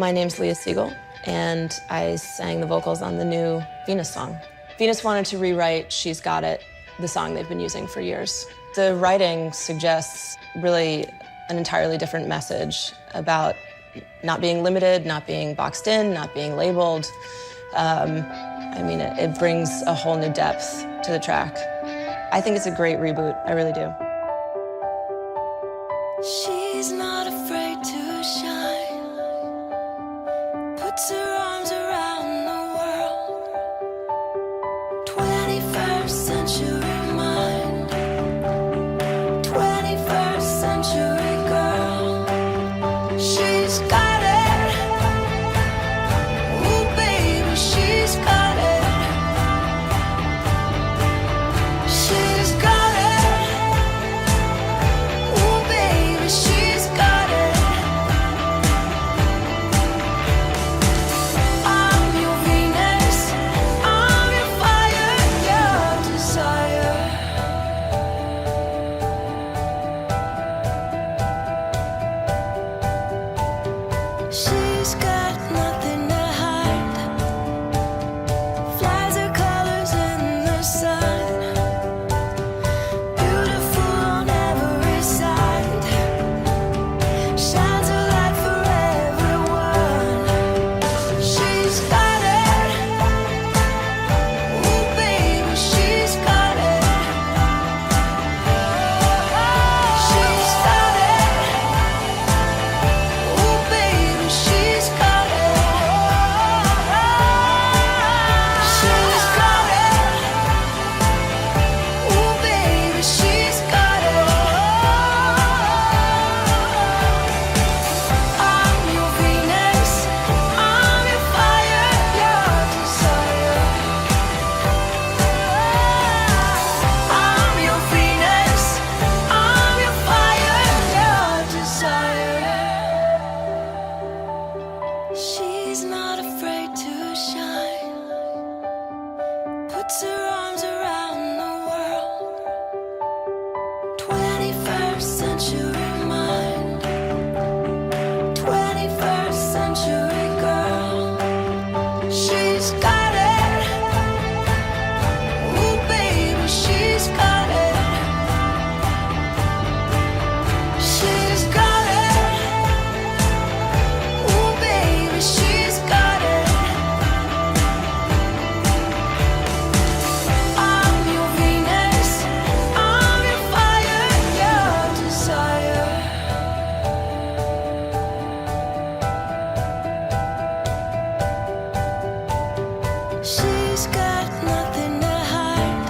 My name's Leah Siegel, and I sang the vocals on the new Venus song. Venus wanted to rewrite She's Got It, the song they've been using for years. The writing suggests really an entirely different message about not being limited, not being boxed in, not being labeled. I mean, it brings a whole new depth to the track. I think it's a great reboot, I really do. She's not afraid to shine, puts her arms around the world. 21st century mind, 21st century girl. She's got it, ooh baby, she's got it. She's got it, ooh baby, she's got it. I'm your Venus, I'm your fire, your desire. She's got nothing to hide, flies her colors in the sun, beautiful on every side, shines a light for everyone. She's got it, ooh baby, she's got it. She's got it, ooh baby, she's got it. She's got it, ooh baby, she's got it. I'm your Venus, I'm your fire, your desire. I'm your Venus, I'm your fire, your desire. She's not afraid to shine, puts her arms around the world. 21st century mind, 21st century girl. She's got it, ooh baby, she's got it. She's got it, ooh baby, she's got it. I'm your Venus, I'm your fire, your desire. She's got nothing to hide,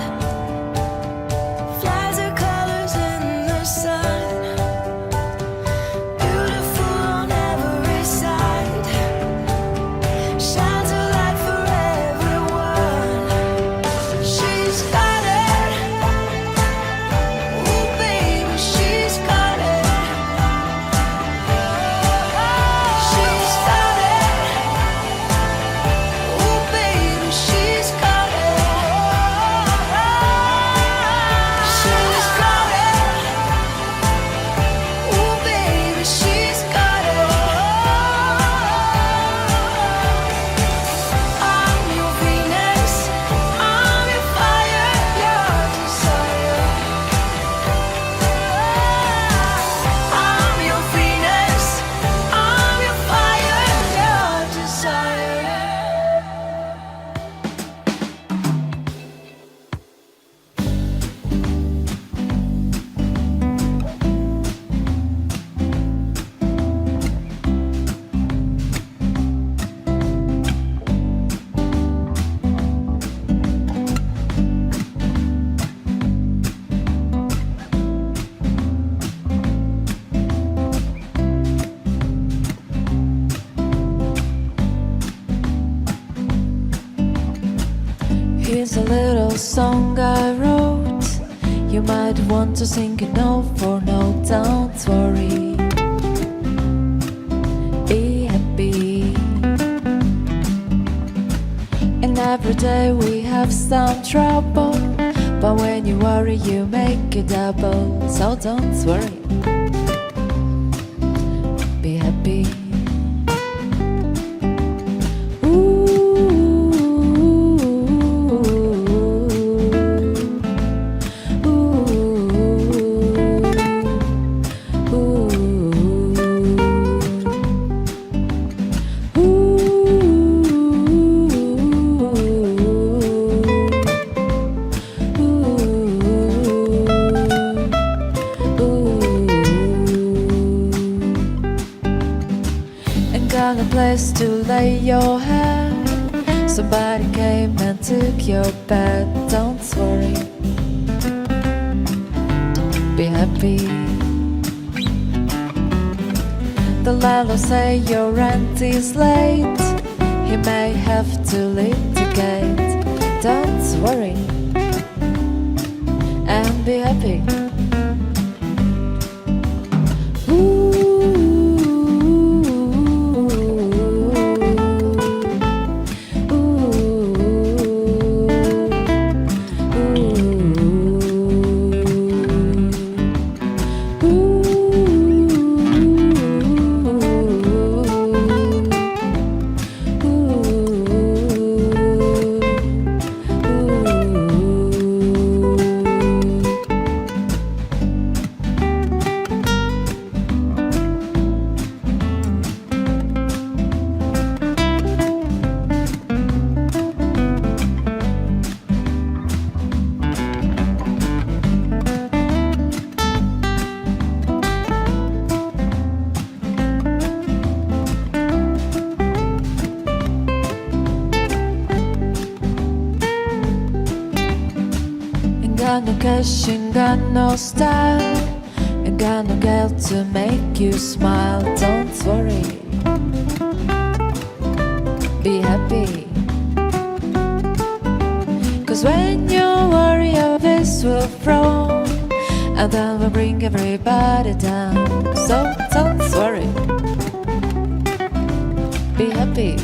flies her colors in the sun, beautiful on every side, shines a light for everyone. She's got it, ooh baby, she's got it. She's got it, ooh baby, she's got it. She's got it, ooh baby, she's got it. I'm your Venus, I'm your fire, your desire. I'm your Venus, I'm your fire, your desire. Here's a little song I wrote. You might want to sing it note for note. Don't worry, be happy. And every day we have some trouble, but when you worry you make it double. So don't worry, be happy. place to lay your head. Somebody came and took your bed. Don't worry, be happy. The landlord say your rent is late. He may have to litigate. Don't worry and be happy. Ain't got no cash, ain't got no style, ain't got no girl to make you smile. Don't worry, be happy. Cause when you worry, your face will frown, and then we'll bring everybody down. So don't worry, be happy.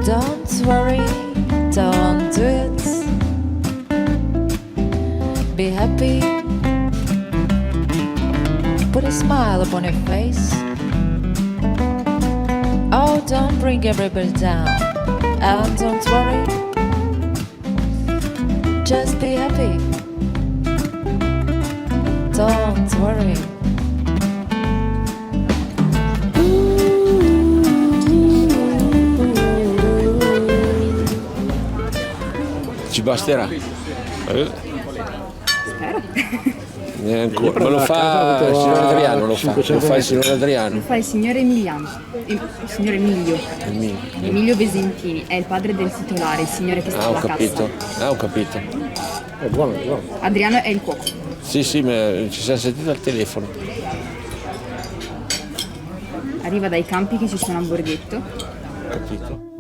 Don't worry, don't do it. Be happy. Put a smile upon your face. Oh, don't bring everybody down. And don't worry, just be happy. Don't worry. Ci basterà? Spero. Ancora. Ma lo fa il signor Adriano, lo fa il signor Adriano. Lo fa il signor Emiliano, il signor Emilio. Emilio Vesentini, è il padre del titolare, il signore che sta alla cassa. Ho capito. È buono, è buono. Adriano è il cuoco. Sì, ma ci siamo sentiti al telefono. Arriva dai campi che ci sono a Borghetto. Capito.